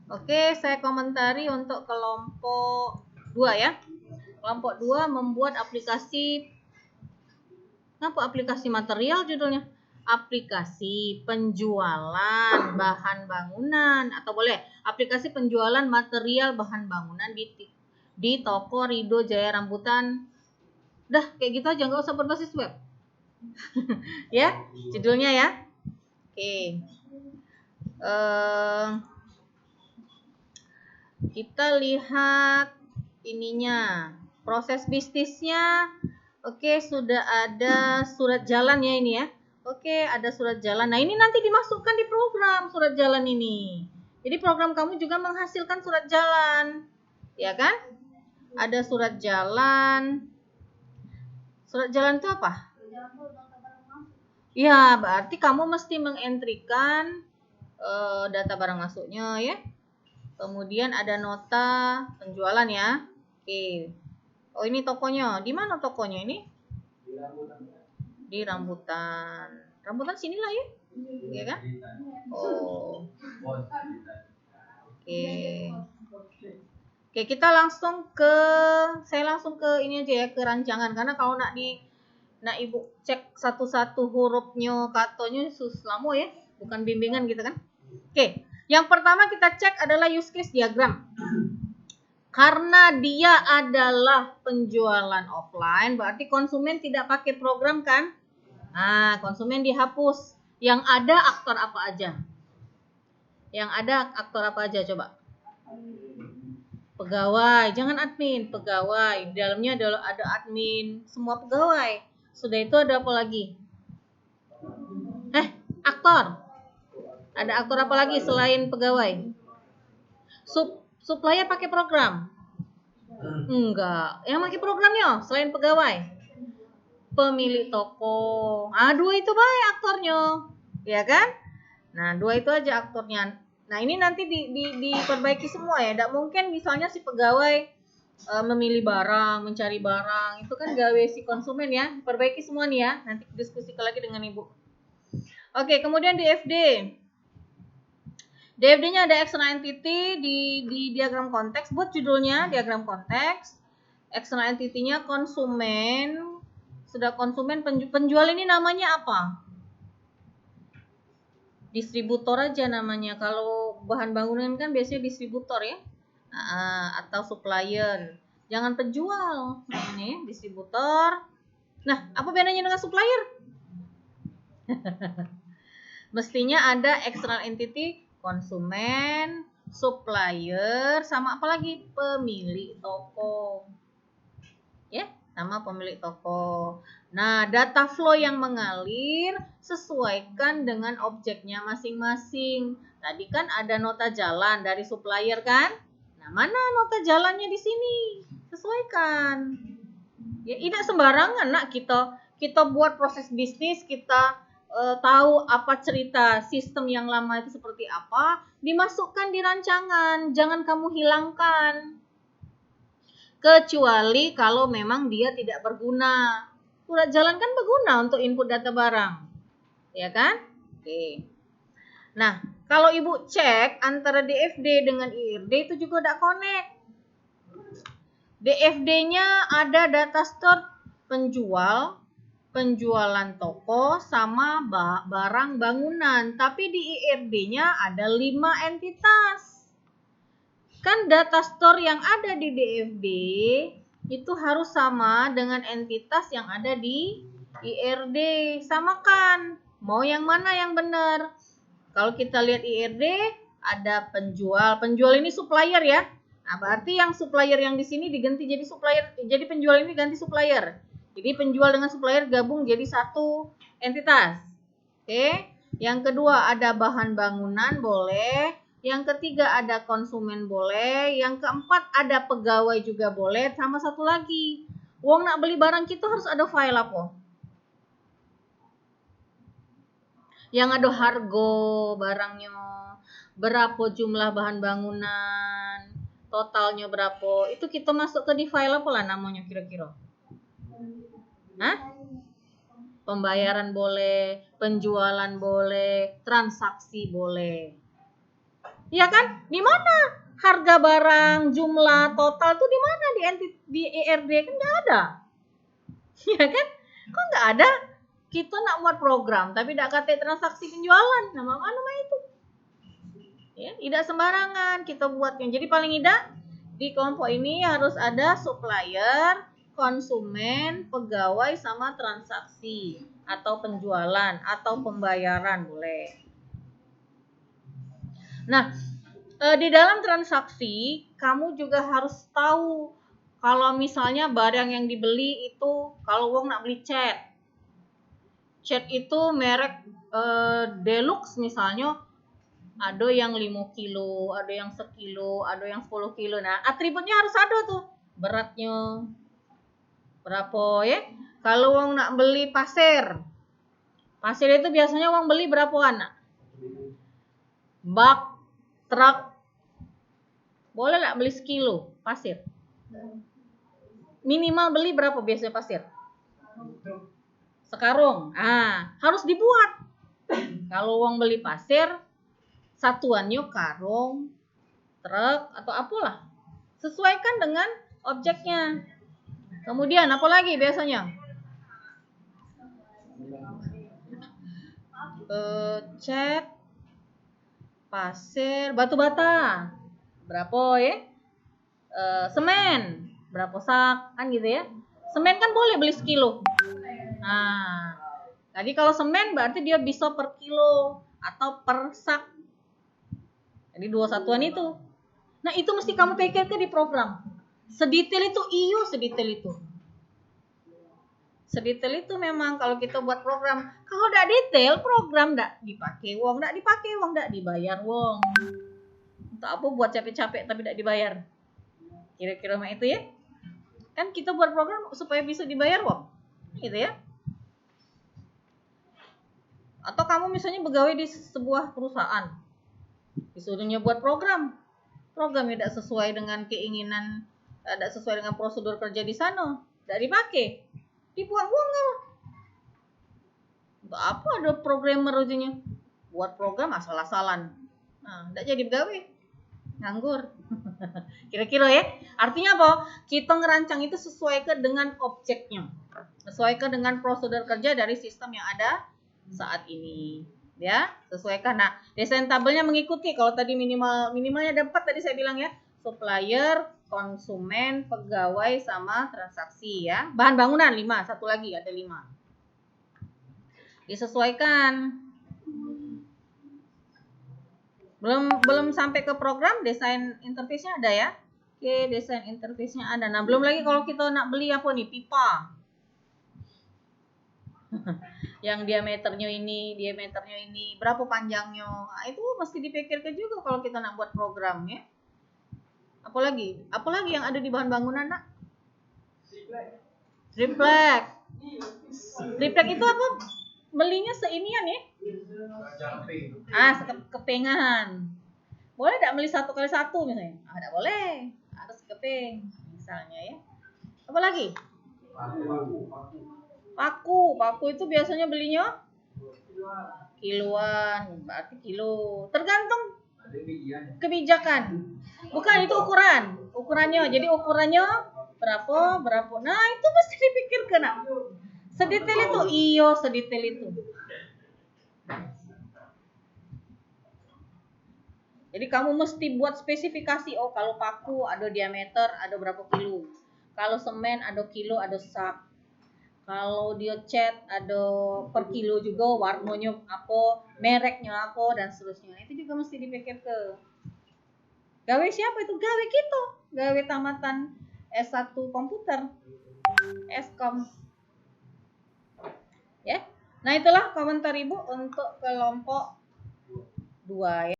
Oke, saya komentari untuk kelompok 2 ya. Kelompok 2 membuat aplikasi. Apa aplikasi material judulnya? Aplikasi penjualan bahan bangunan, atau boleh aplikasi penjualan material bahan bangunan di toko Rido Jaya Rambutan. Dah kayak gitu aja, nggak usah berbasis web. Ya, judulnya ya. Oke. Kita lihat ininya, proses bisnisnya. Oke, sudah ada surat jalan ya ini ya. Oke, ada surat jalan. Nah, ini nanti dimasukkan di program surat jalan ini. Jadi program kamu juga menghasilkan surat jalan. Ya kan? Ada surat jalan. Surat jalan itu apa? Ya, berarti kamu mesti mengentrikan data barang masuknya ya. Kemudian ada nota penjualan ya. Oke. Oh, ini tokonya. Di mana tokonya ini? Di Rambutan. Rambutan sinilah ya? Iya kan? Oh. Oke. Oke, kita langsung saya langsung ke ini aja ya, ke rancangan, karena kalau nak Ibu cek satu-satu hurufnya, katonya lama ya, bukan bimbingan gitu kan. Oke, yang pertama kita cek adalah use case diagram. Karena dia adalah penjualan offline, berarti konsumen tidak pakai program kan? Nah, konsumen dihapus. Yang ada aktor apa aja? Yang ada aktor apa aja coba? Pegawai, jangan admin, pegawai. Di dalamnya ada admin, semua pegawai. Sudah itu ada apa lagi? Aktor. Ada aktor apa lagi selain pegawai? Supplier pakai program? Enggak. Yang pakai programnya selain pegawai? Pemilik toko. Dua itu baik aktornya. Ya kan? Nah, dua itu aja aktornya. Nah, ini nanti diperbaiki semua ya. Tidak mungkin misalnya si pegawai memilih barang, mencari barang. Itu kan gawe si konsumen ya. Perbaiki semua nih ya. Nanti diskusikan lagi dengan Ibu. Oke, kemudian DFD. DFD-nya ada external entity di diagram konteks. Buat judulnya diagram konteks. External entity-nya konsumen. Sudah konsumen, penjual ini namanya apa? Distributor aja namanya. Kalau bahan bangunan kan biasanya distributor ya. Atau supplier. Jangan penjual namanya ya, distributor. Nah, apa bedanya dengan supplier? Mestinya ada external entity, konsumen, supplier, sama apa lagi? Pemilik toko. Ya, sama pemilik toko. Nah, data flow yang mengalir sesuaikan dengan objeknya masing-masing. Tadi kan ada nota jalan dari supplier kan? Nah, mana nota jalannya di sini? Sesuaikan. Ya, tidak sembarangan nak kita buat proses bisnis, kita tahu apa cerita sistem yang lama itu seperti apa, dimasukkan di rancangan, jangan kamu hilangkan. Kecuali kalau memang dia tidak berguna. Surat jalan kan berguna untuk input data barang. Ya kan? Oke. Nah, kalau Ibu cek antara DFD dengan IRD itu juga tidak connect. DFD-nya ada data store penjual, penjualan toko, sama barang bangunan. Tapi di IRD-nya ada 5 entitas. Kan data store yang ada di DFD itu harus sama dengan entitas yang ada di IRD. Samakan. Mau yang mana yang benar? Kalau kita lihat IRD ada penjual. Penjual ini supplier ya. Nah, berarti yang supplier yang di sini diganti jadi supplier. Jadi penjual ini ganti supplier. Jadi penjual dengan supplier gabung jadi satu entitas. Oke. Yang kedua ada bahan bangunan boleh. Yang ketiga ada konsumen boleh. Yang keempat ada pegawai juga boleh. Sama satu lagi. Wong nak beli barang kita harus ada file apa? Yang ada harga barangnya. Berapa jumlah bahan bangunan. Totalnya berapa. Itu kita masuk ke di file apa lah namanya kira-kira? Pembayaran boleh. Penjualan boleh. Transaksi boleh. Ya kan? Di mana harga barang, jumlah total tuh di mana di IRD kan nggak ada. Ya kan? Kok nggak ada? Kita nak buat program tapi tidak kata transaksi penjualan. Nama itu? Ya, tidak sembarangan kita buatnya. Jadi paling tidak di kelompok ini harus ada supplier, konsumen, pegawai sama transaksi atau penjualan atau pembayaran boleh. Nah, di dalam transaksi kamu juga harus tahu kalau misalnya barang yang dibeli itu kalau wong nak beli cat itu merek deluxe misalnya ada yang 5 kilo, ada yang 1 kilo, ada yang 10 kilo. Nah, atributnya harus ada tuh. Beratnya berapa ya? Kalau wong nak beli pasir itu biasanya wong beli berapaan nak? Bak, truk. Boleh nggak beli sekilo pasir? Minimal beli berapa biasanya pasir? Sekarung. Harus dibuat. Kalau wong beli pasir, satuannya karung, truk atau apalah. Sesuaikan dengan objeknya. Kemudian apa lagi biasanya? Cat, pasir, batu bata. Berapa ya? Semen, berapa sak kan gitu ya? Semen kan boleh beli sekilo. Nah, tadi kalau semen berarti dia bisa per kilo atau per sak. Jadi 2 satuan itu. Nah, itu mesti kamu pikirkan di program. Sedetail itu, sedetail itu. Sedetail itu memang kalau kita buat program. Kalau tidak detail, program tidak dipakai wong, tidak dibayar wong. Untuk apa buat capek-capek tapi tidak dibayar? Kira-kira mah itu ya. Kan kita buat program supaya bisa dibayar wong. Gitu ya. Atau kamu misalnya pegawai di sebuah perusahaan. Disuruhnya buat program tidak sesuai dengan keinginan, tidak sesuai dengan prosedur kerja di sana, tidak dipakai, dibuang-buang kan? Untuk apa ada programmer aja buat program asal-asalan, tidak jadi pegawai, nganggur. Kira-kira ya, artinya apa? Kita ngerancang itu sesuaikan dengan objeknya, sesuaikan dengan prosedur kerja dari sistem yang ada saat ini. Ya, sesuaikan. Nah, desain tabelnya mengikuti. Kalau tadi minimalnya ada 4 tadi saya bilang ya. Supplier, konsumen, pegawai sama transaksi ya. Bahan bangunan 5, satu lagi ada 5. Disesuaikan. Belum sampai ke program, desain interface-nya ada ya. Oke, desain interface-nya ada. Nah, belum lagi kalau kita nak beli apa nih? Pipa. Yang diameternya ini, berapa panjangnya. Nah, itu mesti dipikirkan juga kalau kita nak buat program ya. Apalagi yang ada di bahan bangunan nak? Triplek. Triplek itu apa? Belinya seinian ya? Sekepengan. Boleh tidak beli 1x1 misalnya? Tidak boleh. Harus sekeping misalnya ya. Apa lagi? Paku itu biasanya belinya kiloan, berarti kilo. Tergantung kebijakan. Bukan itu ukurannya. Jadi ukurannya berapa? Nah, itu mesti dipikirkan. Sedetail itu, sedetail itu. Jadi kamu mesti buat spesifikasi. Oh, kalau paku ada diameter, ada berapa kilo. Kalau semen ada kilo, ada sak. Kalau dia cat ada per kilo juga, warnanya apa, mereknya apa, dan seterusnya. Itu juga mesti dipikir ke. Gawe siapa itu? Gawe kita. Gawe tamatan S1 komputer. Skom. Ya. Nah, itulah komentar Ibu untuk kelompok 2 ya.